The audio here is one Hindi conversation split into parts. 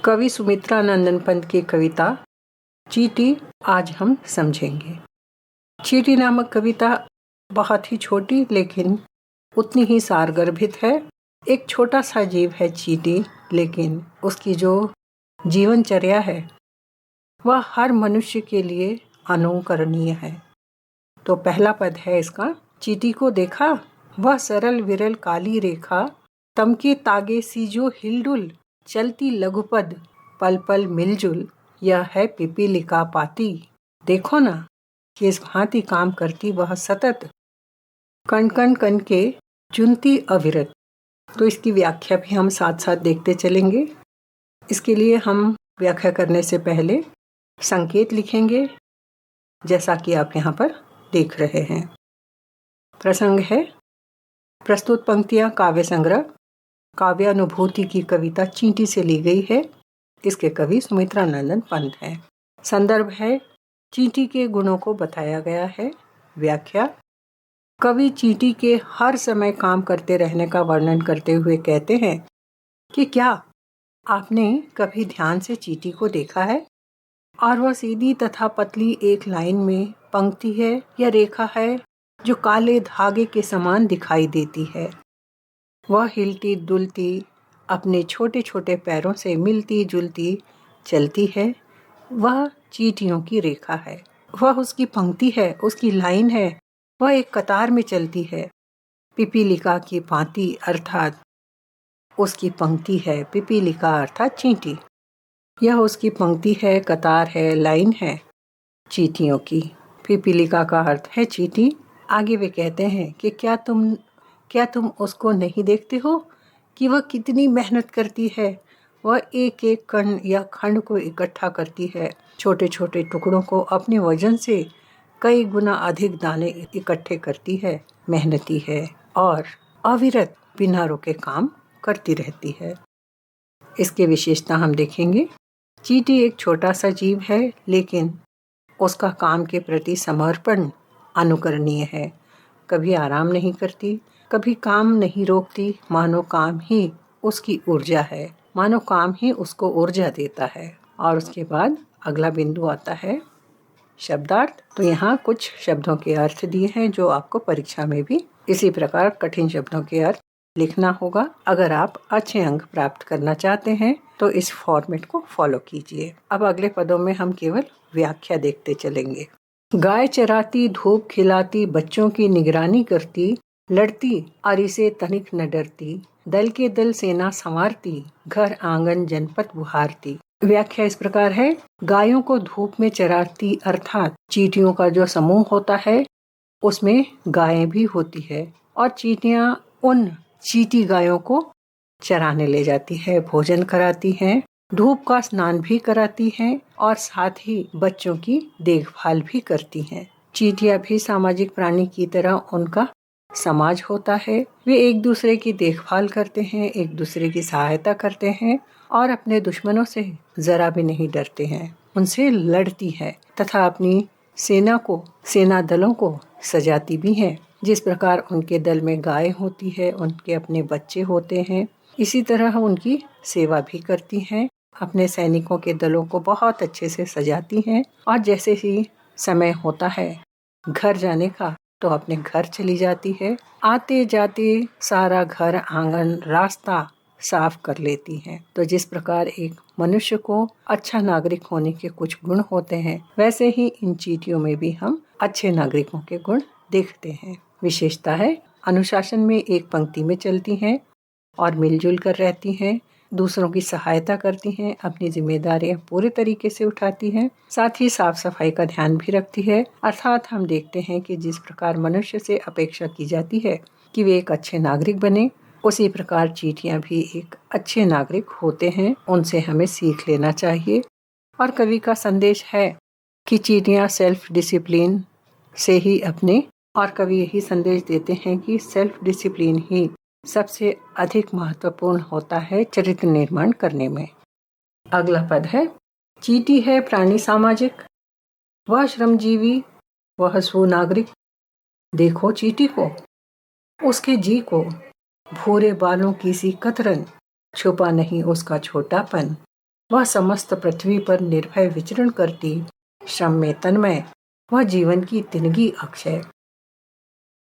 कवि सुमित्रा नंदन पंत की कविता चींटी आज हम समझेंगे। चींटी नामक कविता बहुत ही छोटी लेकिन उतनी ही सारगर्भित है। एक छोटा सा जीव है चींटी, लेकिन उसकी जो जीवनचर्या है वह हर मनुष्य के लिए अनुकरणीय है। तो पहला पद है इसका। चींटी को देखा वह सरल विरल काली रेखा, तमके तागे सी जो हिलडुल, चलती लघुपद पल पल मिलजुल, यह है पिपीलिका पाती। देखो ना कि इस भांति काम करती वह सतत, कण कण कण के चुनती अविरत। तो इसकी व्याख्या भी हम साथ साथ देखते चलेंगे। इसके लिए हम व्याख्या करने से पहले संकेत लिखेंगे, जैसा कि आप यहाँ पर देख रहे हैं। प्रसंग है, प्रस्तुत पंक्तियाँ काव्य संग्रह काव्यानुभूति की कविता चींटी से ली गई है। इसके कवि सुमित्रा नंदन पंत हैं। संदर्भ है, चींटी के गुणों को बताया गया है। व्याख्या, कवि चींटी के हर समय काम करते रहने का वर्णन करते हुए कहते हैं कि क्या आपने कभी ध्यान से चींटी को देखा है? और वह सीधी तथा पतली एक लाइन में पंक्ति है या रेखा है जो काले धागे के समान दिखाई देती है। वह हिलती डुलती अपने छोटे छोटे पैरों से मिलती जुलती चलती है। वह चींटियों की रेखा है, वह उसकी पंक्ति है, उसकी लाइन है। वह एक कतार में चलती है। पिपीलिका की भांति अर्थात उसकी पंक्ति है। पिपीलिका अर्थात चींटी, यह उसकी पंक्ति है, कतार है, लाइन है चींटियों की। पिपीलिका का अर्थ है चींटी। आगे वे कहते हैं कि क्या तुम उसको नहीं देखते हो कि वह कितनी मेहनत करती है। वह एक एक कण या खंड को इकट्ठा करती है, छोटे छोटे टुकड़ों को अपने वजन से कई गुना अधिक दाने इकट्ठे करती है, मेहनती है और अविरत बिना रुके काम करती रहती है। इसके विशेषता हम देखेंगे। चींटी एक छोटा सा जीव है, लेकिन उसका काम के प्रति समर्पण अनुकरणीय है। कभी आराम नहीं करती, कभी काम नहीं रोकती, मानो काम ही उसकी ऊर्जा है, मानो काम ही उसको ऊर्जा देता है। और उसके बाद अगला बिंदु आता है शब्दार्थ। तो यहाँ कुछ शब्दों के अर्थ दिए हैं जो आपको परीक्षा में भी इसी प्रकार कठिन शब्दों के अर्थ लिखना होगा। अगर आप अच्छे अंक प्राप्त करना चाहते हैं तो इस फॉर्मेट को फॉलो कीजिए। अब अगले पदों में हम केवल व्याख्या देखते चलेंगे। गाय चराती, धूप खिलाती, बच्चों की निगरानी करती, लड़ती अरि से तनिक न डरती, दल के दल सेना संवारती, घर आंगन जनपद बुहारती। व्याख्या इस प्रकार है। गायों को धूप में चराती अर्थात चींटियों का जो समूह होता है उसमें गायें भी होती है और चींटियां उन चींटी गायों को चराने ले जाती है, भोजन कराती हैं, धूप का स्नान भी कराती हैं और साथ ही बच्चों की देखभाल भी करती हैं। चींटियां भी सामाजिक प्राणी की तरह उनका समाज होता है। वे एक दूसरे की देखभाल करते हैं, एक दूसरे की सहायता करते हैं और अपने दुश्मनों से जरा भी नहीं डरते हैं, उनसे लड़ती है तथा अपनी सेना दलों को सजाती भी है। जिस प्रकार उनके दल में गाय होती है, उनके अपने बच्चे होते हैं, इसी तरह उनकी सेवा भी करती हैं। अपने सैनिकों के दलों को बहुत अच्छे से सजाती हैं और जैसे ही समय होता है घर जाने का तो अपने घर चली जाती है। आते जाते सारा घर आंगन रास्ता साफ कर लेती हैं। तो जिस प्रकार एक मनुष्य को अच्छा नागरिक होने के कुछ गुण होते हैं, वैसे ही इन चींटियों में भी हम अच्छे नागरिकों के गुण देखते हैं। विशेषता है, अनुशासन में एक पंक्ति में चलती हैं और मिलजुल कर रहती हैं, दूसरों की सहायता करती हैं, अपनी जिम्मेदारियां पूरे तरीके से उठाती हैं, साथ ही साफ सफाई का ध्यान भी रखती है। अर्थात हम देखते हैं कि जिस प्रकार मनुष्य से अपेक्षा की जाती है कि वे एक अच्छे नागरिक बने, उसी प्रकार चींटियां भी एक अच्छे नागरिक होते हैं। उनसे हमें सीख लेना चाहिए। और कवि का संदेश है कि चींटियां सेल्फ डिसिप्लिन से ही कवि यही संदेश देते हैं कि सेल्फ डिसिप्लिन ही सबसे अधिक महत्वपूर्ण होता है चरित्र निर्माण करने में। अगला पद है, चींटी है प्राणी सामाजिक, वह श्रमजीवी, वह सुनागरिक। देखो चींटी को, उसके जी को, भूरे बालों की सी कतरन, छुपा नहीं उसका छोटापन। वह समस्त पृथ्वी पर निर्भय विचरण करती, श्रम में तन्मय, वह जीवन की तिनगी अक्षय।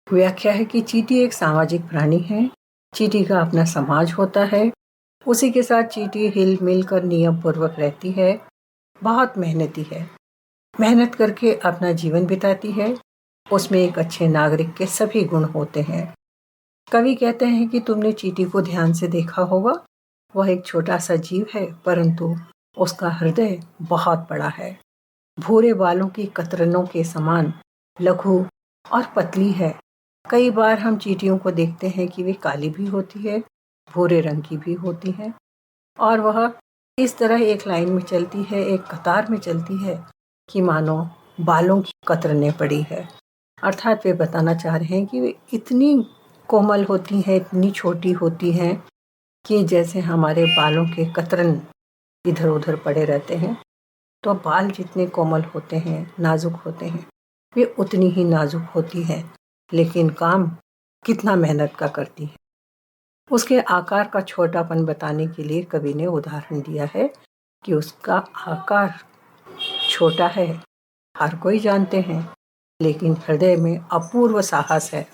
व्याख्या है कि चींटी एक सामाजिक प्राणी है। चींटी का अपना समाज होता है। उसी के साथ चींटी हिल मिल कर नियम पूर्वक रहती है। बहुत मेहनती है, मेहनत करके अपना जीवन बिताती है। उसमें एक अच्छे नागरिक के सभी गुण होते हैं। कवि कहते हैं कि तुमने चींटी को ध्यान से देखा होगा। वह एक छोटा सा जीव है, परंतु उसका हृदय बहुत बड़ा है। भूरे बालों की कतरनों के समान लघु और पतली है। कई बार हम चींटियों को देखते हैं कि वे काली भी होती है, भूरे रंग की भी होती है, और वह इस तरह एक लाइन में चलती है, एक कतार में चलती है कि मानो बालों की कतरने पड़ी है। अर्थात वे बताना चाह रहे हैं कि वे इतनी कोमल होती हैं, इतनी छोटी होती हैं कि जैसे हमारे बालों के कतरन इधर उधर पड़े रहते हैं, तो बाल जितने कोमल होते हैं, नाजुक होते हैं, वे उतनी ही नाजुक होती हैं, लेकिन काम कितना मेहनत का करती है। उसके आकार का छोटापन बताने के लिए कवि ने उदाहरण दिया है कि उसका आकार छोटा है, हर कोई जानते हैं, लेकिन हृदय में अपूर्व साहस है।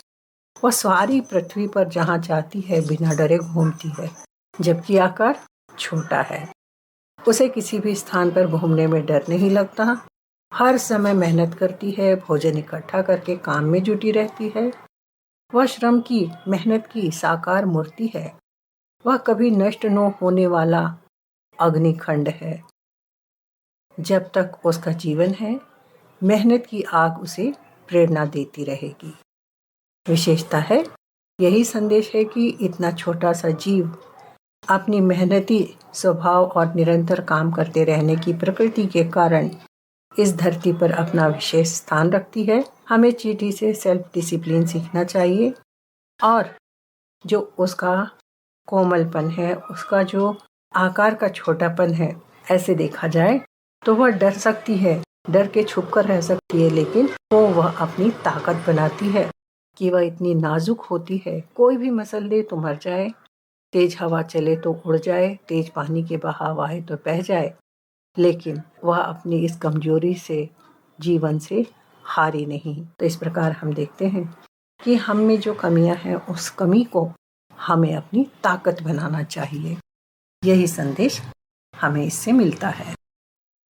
वह सारी पृथ्वी पर जहाँ चाहती है बिना डरे घूमती है, जबकि आकार छोटा है। उसे किसी भी स्थान पर घूमने में डर नहीं लगता। हर समय मेहनत करती है, भोजन इकट्ठा करके काम में जुटी रहती है। वह श्रम की, मेहनत की साकार मूर्ति है। वह कभी नष्ट न होने वाला अग्निखंड है। जब तक उसका जीवन है, मेहनत की आग उसे प्रेरणा देती रहेगी। विशेषता है, यही संदेश है कि इतना छोटा सा जीव अपनी मेहनती स्वभाव और निरंतर काम करते रहने की प्रकृति के कारण इस धरती पर अपना विशेष स्थान रखती है। हमें चींटी से सेल्फ डिसिप्लिन सीखना चाहिए, और जो उसका कोमलपन है, उसका जो आकार का छोटापन है, ऐसे देखा जाए तो वह डर सकती है, डर के छुप कर रह सकती है, लेकिन वो वह अपनी ताकत बनाती है कि वह इतनी नाजुक होती है। कोई भी मसल दे तो मर जाए, तेज हवा चले तो उड़ जाए, तेज पानी के बहाव आए तो बह जाए, लेकिन वह अपनी इस कमजोरी से, जीवन से हारी नहीं। तो इस प्रकार हम देखते हैं कि हम में जो कमियां हैं, उस कमी को हमें अपनी ताकत बनाना चाहिए। यही संदेश हमें इससे मिलता है।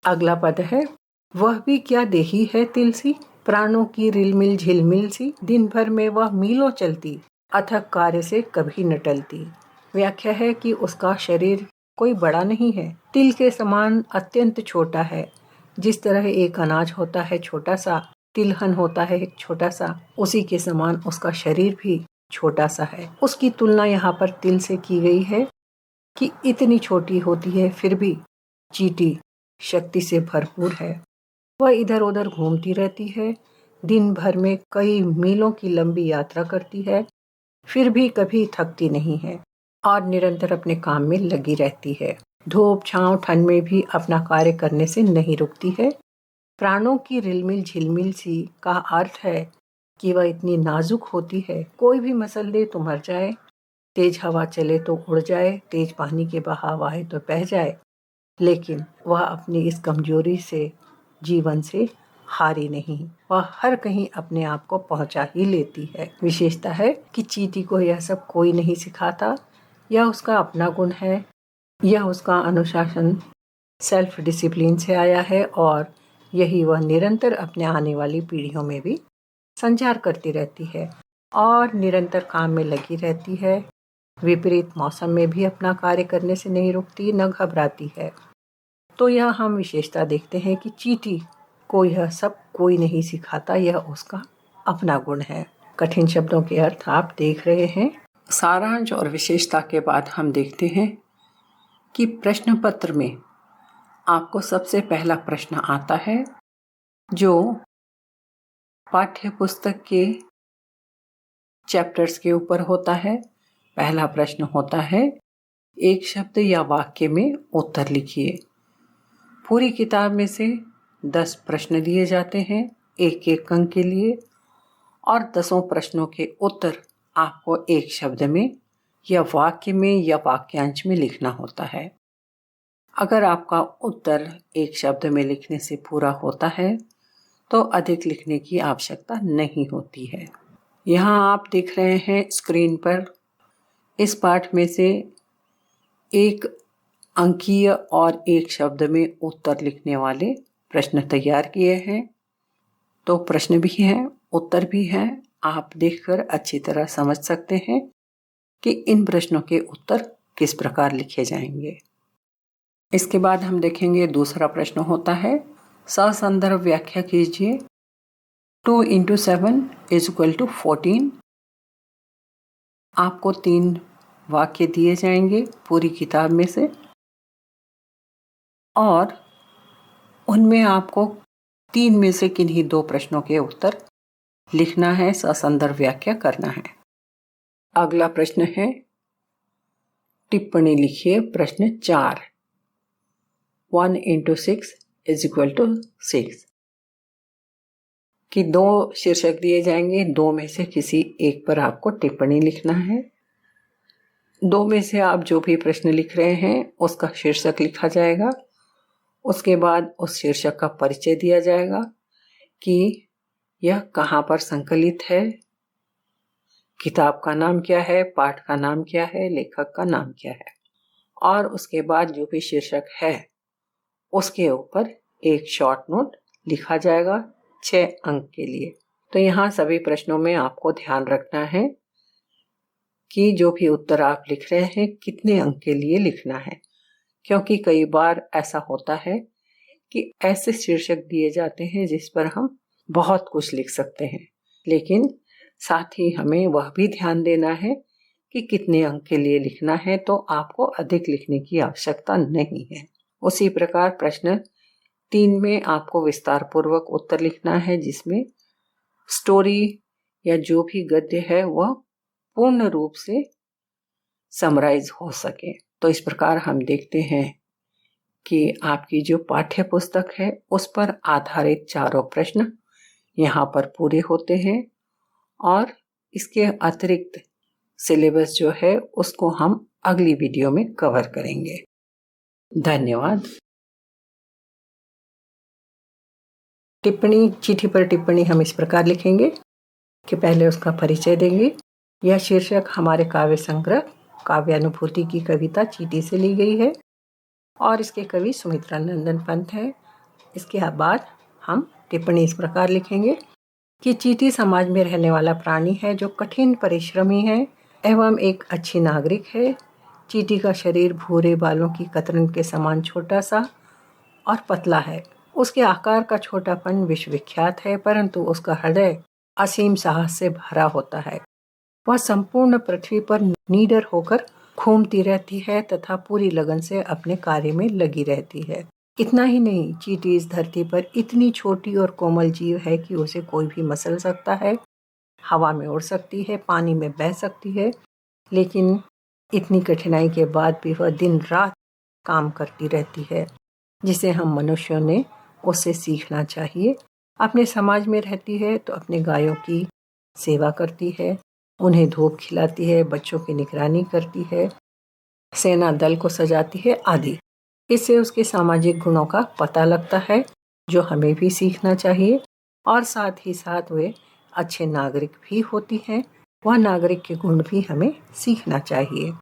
अगला पद है, वह भी क्या देही है तिल सी, प्राणों की रिलमिल झिलमिल सी, दिन भर में वह मीलों चलती, अथक कार्य से कभी न टलती। व्याख्या है कि उसका शरीर कोई बड़ा नहीं है, तिल के समान अत्यंत छोटा है। जिस तरह एक अनाज होता है छोटा सा, तिलहन होता है एक छोटा सा, उसी के समान उसका शरीर भी छोटा सा है। उसकी तुलना यहाँ पर तिल से की गई है कि इतनी छोटी होती है, फिर भी चींटी शक्ति से भरपूर है। वह इधर उधर घूमती रहती है, दिन भर में कई मीलों की लंबी यात्रा करती है, फिर भी कभी थकती नहीं है और निरंतर अपने काम में लगी रहती है। धूप छांव ठंड में भी अपना कार्य करने से नहीं रुकती है। प्राणों की रिलमिल झिलमिल सी का अर्थ है कि वह इतनी नाजुक होती है, कोई भी मसल दे तो मर जाए, तेज हवा चले तो उड़ जाए, तेज पानी के बहाव आए तो बह जाए, लेकिन वह अपनी इस कमजोरी से, जीवन से हारी नहीं। वह हर कहीं अपने आप को पहुंचा ही लेती है। विशेषता है कि चींटी को यह सब कोई नहीं सिखाता। यह उसका अपना गुण है। यह उसका अनुशासन, सेल्फ डिसिप्लिन से आया है, और यही वह निरंतर अपने आने वाली पीढ़ियों में भी संचार करती रहती है और निरंतर काम में लगी रहती है। विपरीत मौसम में भी अपना कार्य करने से नहीं रुकती, न घबराती है। तो यह हम विशेषता देखते हैं कि चींटी को यह सब कोई नहीं सिखाता, यह उसका अपना गुण है। कठिन शब्दों के अर्थ आप देख रहे हैं। सारांश और विशेषता के बाद हम देखते हैं कि प्रश्न पत्र में आपको सबसे पहला प्रश्न आता है जो पाठ्य पुस्तक के चैप्टर्स के ऊपर होता है। पहला प्रश्न होता है, एक शब्द या वाक्य में उत्तर लिखिए। पूरी किताब में से 10 प्रश्न दिए जाते हैं, एक एक अंक के लिए, और 10 प्रश्नों के उत्तर आपको एक शब्द में या वाक्य में या वाक्यांश में लिखना होता है। अगर आपका उत्तर एक शब्द में लिखने से पूरा होता है तो अधिक लिखने की आवश्यकता नहीं होती है। यहाँ आप देख रहे हैं स्क्रीन पर इस पाठ में से एक अंकीय और एक शब्द में उत्तर लिखने वाले प्रश्न तैयार किए हैं। तो प्रश्न भी हैं, उत्तर भी हैं। आप देखकर अच्छी तरह समझ सकते हैं कि इन प्रश्नों के उत्तर किस प्रकार लिखे जाएंगे। इसके बाद हम देखेंगे दूसरा प्रश्न होता है, ससंदर्भ व्याख्या कीजिए। 2 × 7 = 14। आपको 3 वाक्य दिए जाएंगे पूरी किताब में से और उनमें आपको 3 में से किन्हीं 2 प्रश्नों के उत्तर लिखना है, ससंदर्भ व्याख्या करना है। अगला प्रश्न है, टिप्पणी लिखिए। प्रश्न 4, 1 × 6 = 6 कि 2 शीर्षक दिए जाएंगे, 2 में से किसी एक पर आपको टिप्पणी लिखना है। 2 में से आप जो भी प्रश्न लिख रहे हैं उसका शीर्षक लिखा जाएगा। उसके बाद उस शीर्षक का परिचय दिया जाएगा कि यह कहाँ पर संकलित है, किताब का नाम क्या है, पाठ का नाम क्या है, लेखक का नाम क्या है, और उसके बाद जो भी शीर्षक है उसके ऊपर एक शॉर्ट नोट लिखा जाएगा 6 अंक के लिए। तो यहाँ सभी प्रश्नों में आपको ध्यान रखना है कि जो भी उत्तर आप लिख रहे हैं कितने अंक के लिए लिखना है, क्योंकि कई बार ऐसा होता है कि ऐसे शीर्षक दिए जाते हैं जिस पर हम बहुत कुछ लिख सकते हैं, लेकिन साथ ही हमें वह भी ध्यान देना है कि कितने अंक के लिए लिखना है, तो आपको अधिक लिखने की आवश्यकता नहीं है। उसी प्रकार प्रश्न 3 में आपको विस्तार पूर्वक उत्तर लिखना है, जिसमें स्टोरी या जो भी गद्य है वह पूर्ण रूप से समराइज हो सके। तो इस प्रकार हम देखते हैं कि आपकी जो पाठ्य पुस्तक है उस पर आधारित चारों प्रश्न यहाँ पर पूरे होते हैं और इसके अतिरिक्त सिलेबस जो है उसको हम अगली वीडियो में कवर करेंगे। धन्यवाद। टिप्पणी, चिट्ठी पर टिप्पणी हम इस प्रकार लिखेंगे कि पहले उसका परिचय देंगे। यह शीर्षक हमारे काव्य संग्रह काव्यानुभूति की कविता चीटी से ली गई है और इसके कवि सुमित्रा नंदन पंत है। इसके बाद हम टिप्पणी इस प्रकार लिखेंगे कि चीटी समाज में रहने वाला प्राणी है जो कठिन परिश्रमी है एवं एक अच्छी नागरिक है। चीटी का शरीर भूरे बालों की कतरन के समान छोटा सा और पतला है। उसके आकार का छोटापन विश्वविख्यात है, परंतु उसका हृदय असीम साहस से भरा होता है। वह संपूर्ण पृथ्वी पर निडर होकर घूमती रहती है तथा पूरी लगन से अपने कार्य में लगी रहती है। इतना ही नहीं, चीटी इस धरती पर इतनी छोटी और कोमल जीव है कि उसे कोई भी मसल सकता है, हवा में उड़ सकती है, पानी में बह सकती है, लेकिन इतनी कठिनाई के बाद भी वह दिन रात काम करती रहती है, जिसे हम मनुष्यों ने उससे सीखना चाहिए। अपने समाज में रहती है तो अपने गायों की सेवा करती है, उन्हें धूप खिलाती है, बच्चों की निगरानी करती है, सेना दल को सजाती है आदि। इससे उसके सामाजिक गुणों का पता लगता है जो हमें भी सीखना चाहिए और साथ ही साथ वे अच्छे नागरिक भी होती हैं। वह नागरिक के गुण भी हमें सीखना चाहिए।